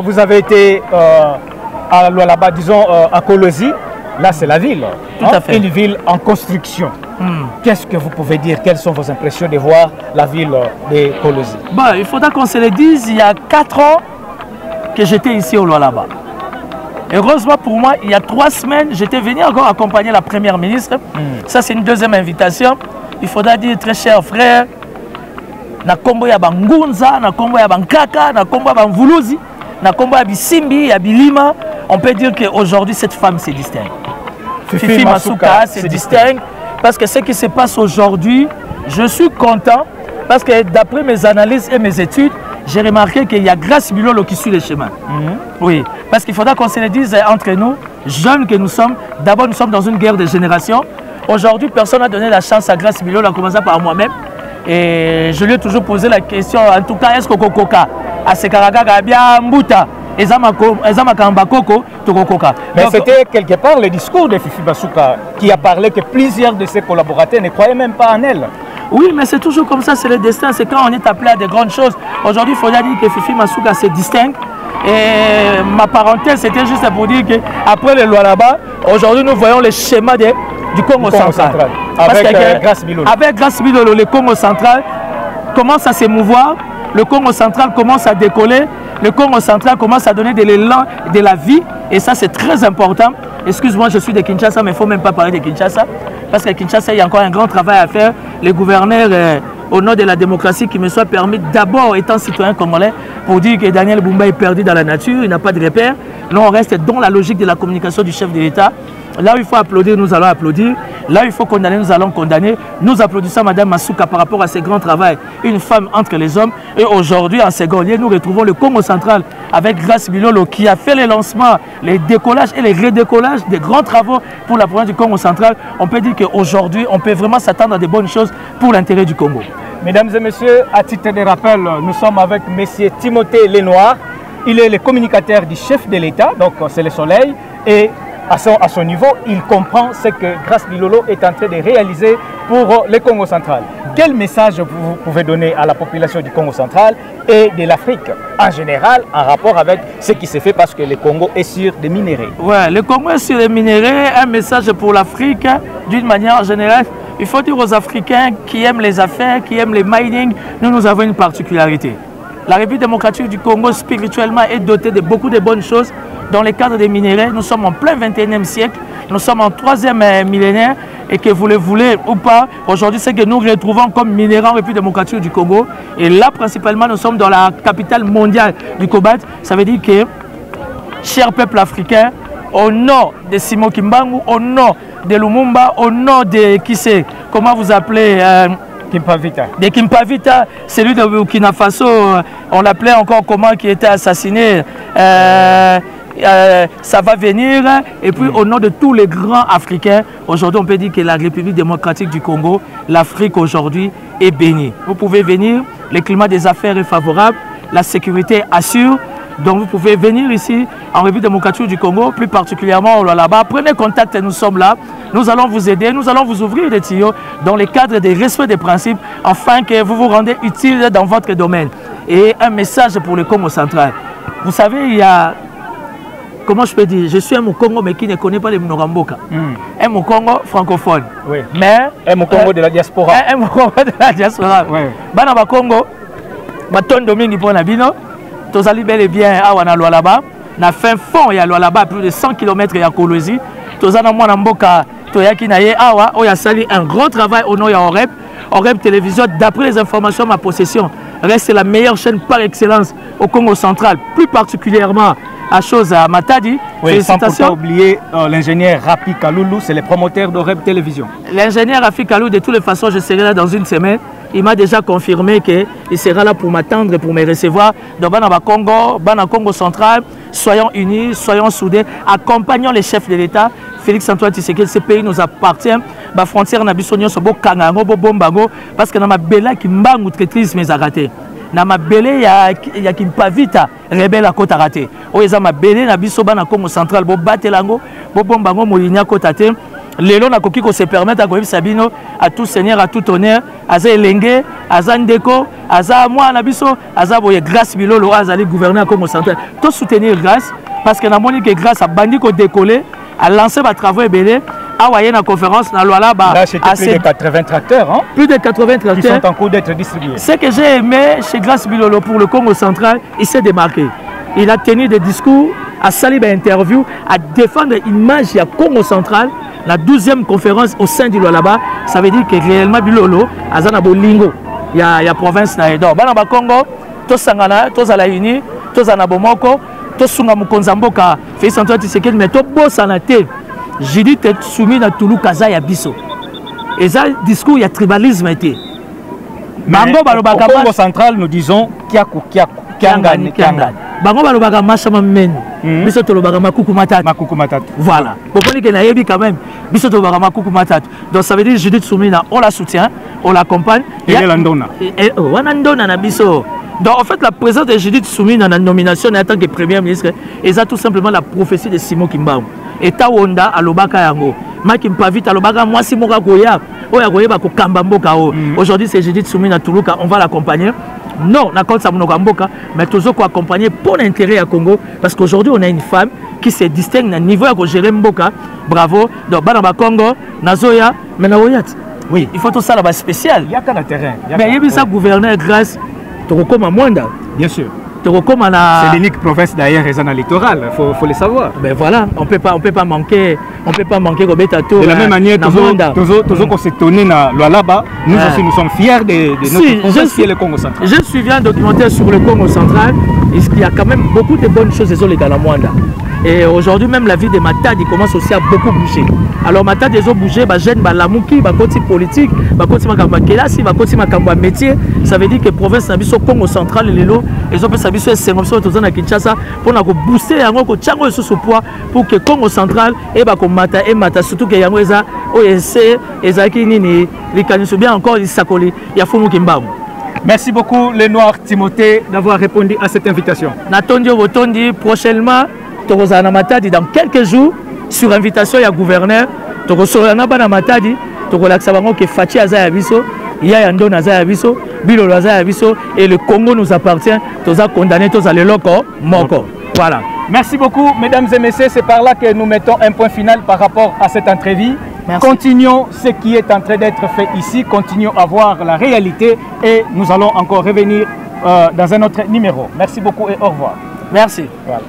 vous avez été à Lualaba, disons à Kolosi. Là, c'est la ville. Tout à fait. Une ville en construction. Qu'est-ce que vous pouvez dire? Quelles sont vos impressions de voir la ville de Kolosi? Bah, il faudra qu'on se le dise, il y a 4 ans que j'étais ici au Lualaba. Heureusement pour moi, il y a 3 semaines, j'étais venu encore accompagner la première ministre. Ça, c'est une deuxième invitation. Il faudra dire, très cher frère, na kombo ya bangunza, na kombo ya bankaka, na kombo ya banvuluzi, na kombo ya bisimbi, ya bilima, on peut dire qu'aujourd'hui, cette femme se distingue. Fifi Masuka se distingue parce que ce qui se passe aujourd'hui, je suis content parce que d'après mes analyses et mes études, j'ai remarqué qu'il y a Grace Bilolo qui suit le chemin. Oui, parce qu'il faudra qu'on se le dise entre nous, jeunes que nous sommes, d'abord nous sommes dans une guerre de génération. Aujourd'hui, personne n'a donné la chance à Grace Bilolo, en commençant par moi-même. Et je lui ai toujours posé la question, en tout cas, est-ce que Kokoka, à Sekaragaga, bien Mbuta, mais c'était quelque part le discours de Fifi Masuka qui a parlé que plusieurs de ses collaborateurs ne croyaient même pas en elle. Oui, mais c'est toujours comme ça, c'est le destin, c'est quand on est appelé à de grandes choses. Aujourd'hui, il faut dire que Fifi Masuka se distingue. Et ma parenthèse, c'était juste pour dire qu'après le Lualaba, aujourd'hui, nous voyons le schéma du Congo central. Avec Grace Bilolo. Avec Grace Bilolo, le Congo central commence à s'émouvoir, le Congo central commence à décoller, le Congo central commence à donner de l'élan, de la vie, et ça c'est très important. Excuse-moi, je suis de Kinshasa, mais il ne faut même pas parler de Kinshasa, parce qu'à Kinshasa, il y a encore un grand travail à faire. Les gouverneurs, au nom de la démocratie, qui me soit permis d'abord, étant citoyen congolais, pour dire que Daniel Bumba est perdu dans la nature, il n'a pas de repère. Là, on reste dans la logique de la communication du chef de l'État. Là où il faut applaudir, nous allons applaudir. Là où il faut condamner, nous allons condamner. Nous applaudissons Mme Masuka par rapport à ce grand travail, une femme entre les hommes. Et aujourd'hui, en second lieu, nous retrouvons le Congo central avec Grace Bilolo qui a fait les lancements, les décollages et les redécollages des grands travaux pour la province du Congo central. On peut dire qu'aujourd'hui, on peut vraiment s'attendre à de bonnes choses pour l'intérêt du Congo. Mesdames et messieurs, à titre de rappel, nous sommes avec M. Timothée Lenoir. Il est le communicateur du chef de l'État, donc c'est le Soleil. Et à son niveau, il comprend ce que Grace Bilolo est en train de réaliser pour le Congo central. Quel message vous pouvez donner à la population du Congo central et de l'Afrique en général en rapport avec ce qui se fait parce que le Congo est sur des minéraux? Ouais, le Congo est sur des minéraux. Un message pour l'Afrique d'une manière générale. Il faut dire aux Africains qui aiment les affaires, qui aiment les mining, nous avons une particularité. La République démocratique du Congo, spirituellement, est dotée de beaucoup de bonnes choses. Dans le cadre des minéraux, nous sommes en plein 21e siècle, nous sommes en 3e millénaire, et que vous le voulez ou pas, aujourd'hui, c'est que nous retrouvons comme minéraux en République démocratique du Congo. Et là, principalement, nous sommes dans la capitale mondiale du cobalt. Ça veut dire que, cher peuple africain, au nom de Simon Kimbangu, au nom de Lumumba, au nom de qui c'est, comment vous appelez Kimpavita. De Kimpavita, celui de Burkina Faso, on l'appelait encore comment, qui était assassiné. Ça va venir. Et puis au nom de tous les grands Africains, aujourd'hui on peut dire que la République démocratique du Congo, l'Afrique aujourd'hui est bénie. Vous pouvez venir, le climat des affaires est favorable, la sécurité assure. Donc vous pouvez venir ici en République démocratique du Congo, plus particulièrement au Lualaba. Prenez contact, nous sommes là. Nous allons vous aider, nous allons vous ouvrir des tuyaux dans le cadre des respects des principes, afin que vous vous rendez utile dans votre domaine. Et un message pour le Congo central. Vous savez, il y a... Comment je peux dire? Je suis un Mukongo mais qui ne connaît pas les Mnoramboka. Un Mukongo francophone. Oui. Mais... Un Mukongo de la diaspora. Un Mukongo de la diaspora. Oui. Bana Bakongo, Baton Domingue pour Nabino. Tozali bel et bien à Lualaba. Na fin fond il y a Lualaba plus de 100 km à Kolosi. Tozana mwana mboka toyaki na ye awa oya sali un grand travail au nom ya Oreb. Oreb Télévision, d'après les informations à ma possession, reste la meilleure chaîne par excellence au Congo central, plus particulièrement à chose à Matadi. Oui, félicitations. sans pourtant oublier l'ingénieur Rafi Kaloulou, c'est le promoteur d'Oreb Télévision. L'ingénieur Rafi Kaloulou, de toutes les façons, je serai là dans une semaine. Il m'a déjà confirmé qu'il sera là pour m'attendre, pour me recevoir. Donc, Bana Congo central, soyons unis, soyons soudés, accompagnons les chefs de l'État. Félix Antoine Tshisekedi, ce pays nous appartient. La frontière n'a pas besoin de Kangango, Bombango, parce que dans ma belle qui m'a traité mes arrêtés. Dans ma belle, il y a qui pas vite rebelle à côté raté. Oh, ils ont ma belle, na biso Bana Congo central, bo batelango, bo Bombango, Molinia côté. Lelo na koki ko se permettre à koyebisa bino à tout seigneur à tout honneur aza elenge aza ndeko aza mwana biso aza boye grâce bilolo azali gouverneur à Congo central to soutenir grâce parce que na moni que grâce a bandi ko décoller a lancé ba travaux ebele a waye na conférence na Luala ba là c'était plus de 80 tracteurs hein plus de 80 tracteurs qui sont en cours d'être distribués. Ce que j'ai aimé chez Grâce Bilolo pour le Congo central, il s'est démarqué. Il a tenu des discours, à saluer des interviews, à défendre l'image du Congo central. La 12e conférence au sein du Lualaba, ça veut dire que réellement Bilolo, Azana Bolingo, il y a province Naïdor. Banaba Congo, tous Sangana, tous à la Uni, tous à Nabomoko, tous Sunga Mukonzamboka, Félix Antoine Tshisekedi, mais tous Bossanate. J'ai dit que soumis à Toulouse, Kaza et Abisso. Et ça, discours, il y a tribalisme. Bango Balobaka Congo central, nous disons Kiaku, Kiangani. Bango Balobaka Machama Men, Biso Tolobaka Makuku Matat. Voilà. Vous comprenez qu'il y a quand même. Biso Tolobaka Makuku Matat. Donc ça veut dire Judith Soumina, on la soutient, on l'accompagne. Et Landona. Wanandona na Biso. Donc en fait, la présence de Judith Soumina dans la nomination en tant que Premier ministre, c'est tout simplement la prophétie de Simon Kimbaou. Et Tawonda à Lobaka Yango. Maki Mpavita Lobaka, moi si Moka Goya, Oya Goya Bako Kambamboka. Aujourd'hui, c'est Judith Soumina Toulouka, on va l'accompagner. Non, on a compte ça Mboka, mais toujours qu'on accompagner pour l'intérêt à Congo. Parce qu'aujourd'hui, on a une femme qui se distingue à niveau à gérer Mboka. Bravo. Donc, Banaba Congo, Nazoya, Menaoyat. Oui, il faut tout ça là-bas spécial. Il y a qu'un terrain. Mais il y a ça, gouverneur grâce, tu recommandes Mwanda. Bien sûr. C'est l'unique province d'ailleurs résident littoral, faut le savoir. Ben voilà, on peut pas manquer Robetato. De la même manière, toujours qu'on s'est tourné dans Lualaba, nous aussi nous sommes fiers de notre province qui est le Congo central. Je suivi un documentaire sur le Congo central, il y a quand même beaucoup de bonnes choses les gars à Mwanda. Et aujourd'hui même la vie de Matadi commence aussi à beaucoup bouger. Alors Matadi ils ont bougé, jeune, Lamouki, côté politique, côté Makamba Kelasi, côté Makamba métier. Ça veut dire que la province Nabiso Congo central ils ont fait ça biso SMO tozana Kinshasa pour na ko booster yango ko tchango sous poids pour que Congo central et ko mata surtout que yango eza OSC ezaki nini likaniso bien encore isakoli ya fumu kimbamu. Merci beaucoup les Noirs Timothée d'avoir répondu à cette invitation. Natondi Botondi prochainement Tozana Matadi dans quelques jours sur invitation ya gouverneur Tokosona bana Matadi Tokolaksa bango ke Fachi Azaya biso Yayando Azaya biso Bilolo Azaya biso et le Congo nous appartient. Toza condamné toza le loko moko. Voilà. Merci beaucoup mesdames et messieurs, c'est par là que nous mettons un point final par rapport à cette entrevue. Merci. Continuons ce qui est en train d'être fait ici, continuons à voir la réalité et nous allons encore revenir dans un autre numéro. Merci beaucoup et au revoir. Merci. Voilà.